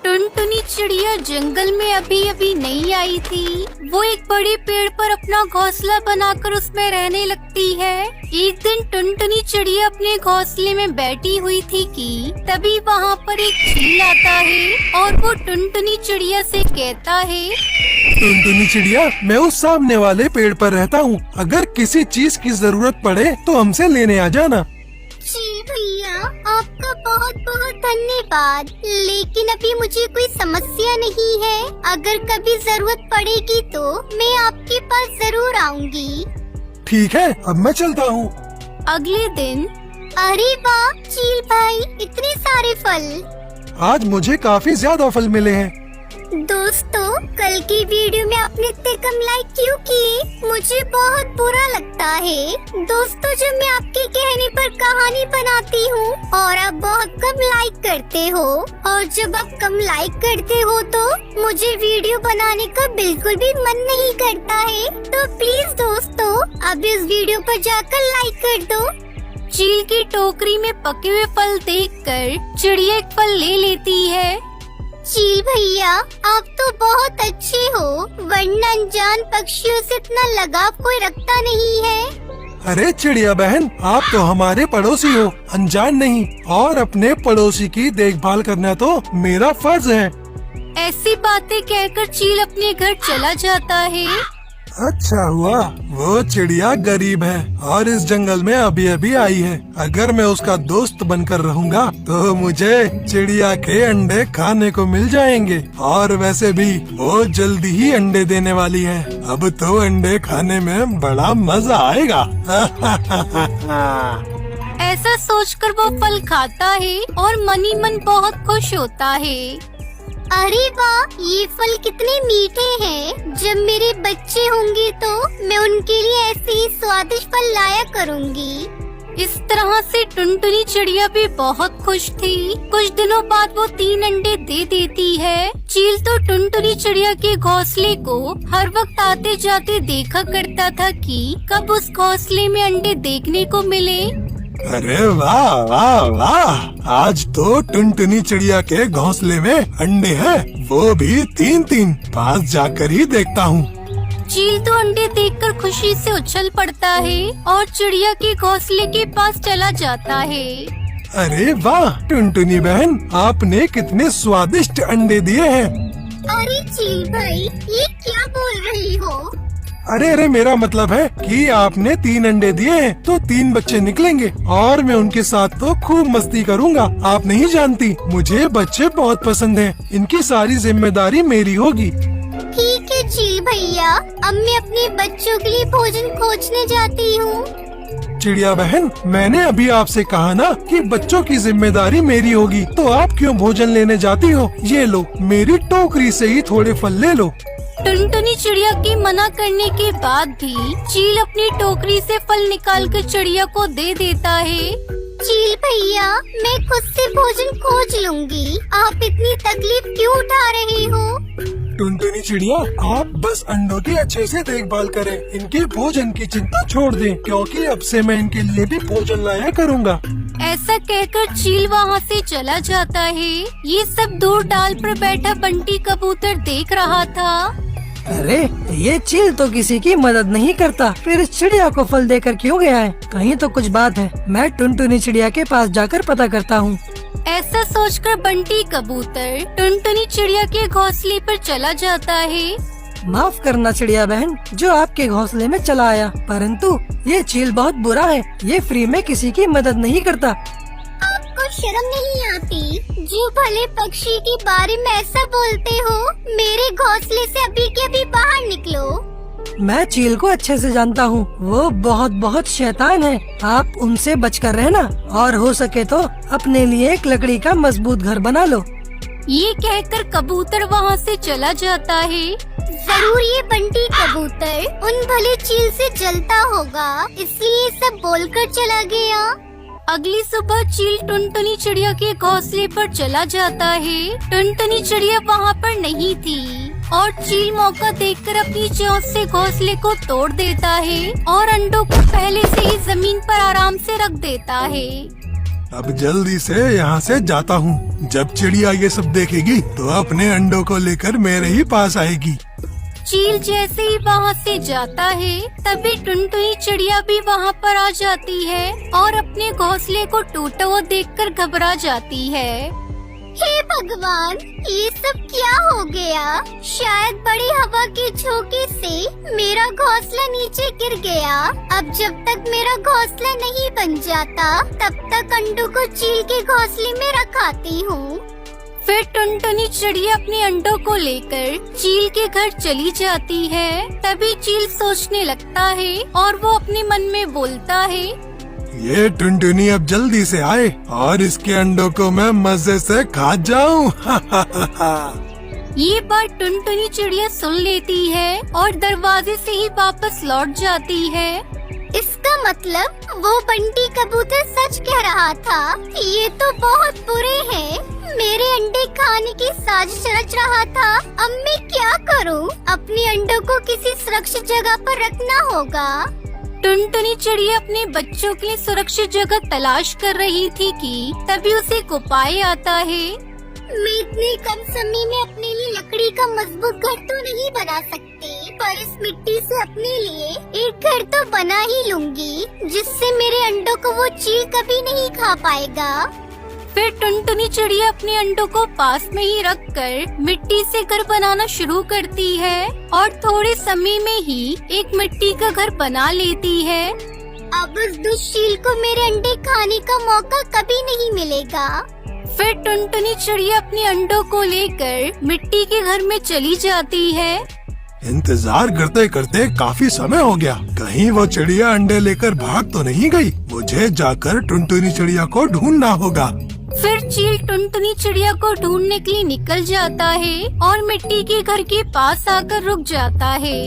टुनटुनी चिड़िया जंगल में अभी अभी नहीं आई थी। वो एक बड़े पेड़ पर अपना घोंसला बनाकर उसमें रहने लगती है। एक दिन टुनटुनी चिड़िया अपने घोंसले में बैठी हुई थी कि तभी वहाँ पर एक चील आता है और वो टुनटुनी चिड़िया से कहता है, टुनटुनी चिड़िया, मैं उस सामने वाले पेड़ पर रहता हूँ। अगर किसी चीज की जरूरत पड़े तो हमसे लेने आ जाना। जी भैया, आपका बहुत बहुत धन्यवाद, लेकिन अभी मुझे कोई समस्या नहीं है। अगर कभी जरूरत पड़ेगी तो मैं आपके पास जरूर आऊंगी। ठीक है, अब मैं चलता हूँ। अगले दिन अरे वाह चील भाई, इतने सारे फल। आज मुझे काफी ज्यादा फल मिले हैं। दोस्तों, कल की वीडियो में आपने इतने कम लाइक क्यों किए? मुझे बहुत बुरा लगता है। दोस्तों, जब मैं आपके कहने पर कहानी बनाती हूँ और आप बहुत कम लाइक करते हो, और जब आप कम लाइक करते हो तो मुझे वीडियो बनाने का बिल्कुल भी मन नहीं करता है। तो प्लीज दोस्तों, अब इस वीडियो पर जाकर लाइक कर दो। चील की टोकरी में पके हुए फल देखकर चिड़िया एक फल ले लेती है। चील भैया, आप तो बहुत अच्छे हो, वरना अनजान पक्षियों से इतना लगाव कोई रखता नहीं है। अरे चिड़िया बहन, आप तो हमारे पड़ोसी हो, अनजान नहीं। और अपने पड़ोसी की देखभाल करना तो मेरा फर्ज है। ऐसी बातें कहकर चील अपने घर चला जाता है। अच्छा हुआ वो चिड़िया गरीब है और इस जंगल में अभी अभी आई है। अगर मैं उसका दोस्त बनकर रहूंगा तो मुझे चिड़िया के अंडे खाने को मिल जाएंगे। और वैसे भी वो जल्दी ही अंडे देने वाली है। अब तो अंडे खाने में बड़ा मजा आएगा। ऐसा सोचकर वो फल खाता है और मन ही मन बहुत खुश होता है। अरे वाह, ये फल कितने मीठे हैं। जब मेरे बच्चे होंगे तो मैं उनके लिए ऐसे ही स्वादिष्ट फल लाया करूँगी। इस तरह से टुनटुनी चिड़िया भी बहुत खुश थी। कुछ दिनों बाद वो 3 अंडे दे देती है। चील तो टुनटुनी चिड़िया के घोंसले को हर वक्त आते जाते देखा करता था कि कब उस घोंसले में अंडे देखने को मिले। अरे वाह वाह वाह, आज तो टुनटुनी चिड़िया के घोंसले में अंडे हैं, वो भी 3-3। पास जाकर ही देखता हूँ। चील तो अंडे देखकर खुशी से उछल पड़ता है और चिड़िया के घोंसले के पास चला जाता है। अरे वाह टुनटुनी बहन, आपने कितने स्वादिष्ट अंडे दिए हैं। अरे चील भाई, ये क्या बोल रही हो? अरे मेरा मतलब है कि आपने 3 अंडे दिए हैं तो 3 बच्चे निकलेंगे और मैं उनके साथ तो खूब मस्ती करूंगा। आप नहीं जानती, मुझे बच्चे बहुत पसंद हैं। इनकी सारी जिम्मेदारी मेरी होगी। ठीक है चील भैया, अब मैं अपने बच्चों के लिए भोजन खोजने जाती हूँ। चिड़िया बहन, मैंने अभी आपसे कहा ना कि बच्चों की जिम्मेदारी मेरी होगी, तो आप क्यों भोजन लेने जाती हो? ये लो, मेरी टोकरी से ही थोड़े फल ले लो। टुनटुनी चिड़िया के मना करने के बाद भी चील अपनी टोकरी से फल निकालकर चिड़िया को दे देता है। चील भैया, मैं खुद से भोजन खोज लूंगी, आप इतनी तकलीफ क्यों उठा रहे हो? टुनटुनी चिड़िया, आप बस अंडों की अच्छे से देखभाल करें। इनके भोजन की चिंता छोड़ दें, क्योंकि अब से मैं इनके लिए भी भोजन लाया करूँगा। ऐसा कहकर चील वहाँ से चला जाता है। ये सब दूर डाल पर बैठा बंटी कबूतर देख रहा था। अरे ये चील तो किसी की मदद नहीं करता, फिर इस चिड़िया को फल देकर क्यों गया है? कहीं तो कुछ बात है। मैं टुनटुनी चिड़िया के पास जाकर पता करता हूँ। ऐसा सोचकर बंटी कबूतर टुनटुनी चिड़िया के घोंसले पर चला जाता है। माफ करना चिड़िया बहन, जो आपके घोंसले में चला आया, परंतु ये चील बहुत बुरा है। ये फ्री में किसी की मदद नहीं करता। आपको शर्म नहीं आती? जो भले पक्षी के बारे में ऐसा बोलते हो। मेरे घोंसले से अभी के अभी बाहर निकलो। मैं चील को अच्छे से जानता हूँ, वो बहुत बहुत शैतान है। आप उनसे बचकर रहना और हो सके तो अपने लिए एक लकड़ी का मजबूत घर बना लो। ये कहकर कबूतर वहाँ से चला जाता है। जरूर ये बंटी कबूतर उन भले चील से जलता होगा, इसलिए सब बोलकर चला गया। अगली सुबह चील टुनटुनी चिड़िया के घोंसले पर चला जाता है। टुनटुनी चिड़िया वहाँ पर नहीं थी और चील मौका देखकर अपनी चोंच से घोंसले को तोड़ देता है और अंडों को पहले से ही जमीन पर आराम से रख देता है। अब जल्दी से यहाँ से जाता हूँ। जब चिड़िया ये सब देखेगी तो अपने अंडों को लेकर मेरे ही पास आएगी। चील जैसे ही वहाँ से जाता है तभी टुनटुनी चिड़िया भी वहाँ पर आ जाती है और अपने घोंसले को टूटा हुआ देखकर घबरा जाती है। हे भगवान, ये सब क्या हो गया? शायद बड़ी हवा के झोंके से मेरा घोंसला नीचे गिर गया। अब जब तक मेरा घोंसला नहीं बन जाता तब तक अंडों को चील के घोंसले में रखाती हूँ। फिर टुनटुनी चिड़िया अपने अंडों को लेकर चील के घर चली जाती है। तभी चील सोचने लगता है और वो अपने मन में बोलता है, ये टुनटुनी अब जल्दी से आए और इसके अंडों को मैं मजे से खा जाऊं। ये बात टुनटुनी चिड़िया सुन लेती है और दरवाजे से ही वापस लौट जाती है। इसका मतलब वो बंटी कबूतर सच कह रहा था। ये तो बहुत बुरे हैं। मेरे अंडे खाने की साजिश रच रहा था। अब मैं क्या करूं? अपने अंडों को किसी सुरक्षित जगह पर रखना होगा। टुनटुनी चिड़िया अपने बच्चों के लिए सुरक्षित जगह तलाश कर रही थी कि तभी उसे एक उपाय आता है। मैं इतने कम समय में अपने लिए लकड़ी का मजबूत घर तो नहीं बना सकती, पर इस मिट्टी से अपने लिए एक घर तो बना ही लूंगी जिससे मेरे अंडों को वो चील कभी नहीं खा पाएगा। फिर टुनटुनी चिड़िया अपने अंडों को पास में ही रखकर मिट्टी से घर बनाना शुरू करती है और थोड़े समय में ही एक मिट्टी का घर बना लेती है। अब उस दुष्ट चील को मेरे अंडे खाने का मौका कभी नहीं मिलेगा। फिर टुनटुनी चिड़िया अपने अंडों को लेकर मिट्टी के घर में चली जाती है। इंतजार करते करते काफी समय हो गया। कहीं वो चिड़िया अंडे लेकर भाग तो नहीं गई? मुझे जाकर टुनटुनी चिड़िया को ढूंढना होगा। फिर चील टुनटुनी चिड़िया को ढूंढने के लिए निकल जाता है और मिट्टी के घर के पास आकर रुक जाता है।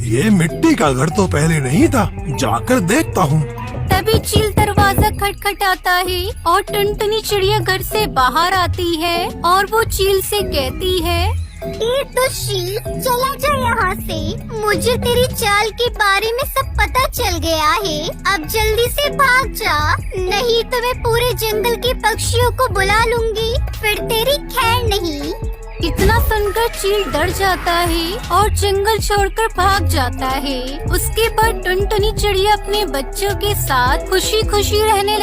ये मिट्टी का घर तो पहले नहीं था, जाकर देखता हूँ। तभी चील दरवाजा खटखटाता है और टुनटुनी चिड़िया घर से बाहर आती है और वो चील से कहती है, ए दुष्ट, चला जा यहाँ से। मुझे तेरी चाल के बारे में सब पता चल गया है। अब जल्दी से भाग जा, नहीं तो मैं पूरे जंगल के पक्षियों को बुला लूंगी, फिर तेरी खैर नहीं। इतना सुनकर चील डर जाता है और जंगल छोड़कर भाग जाता है। उसके बाद टुनटुनी चिड़िया अपने बच्चों के साथ खुशी खुशी रहने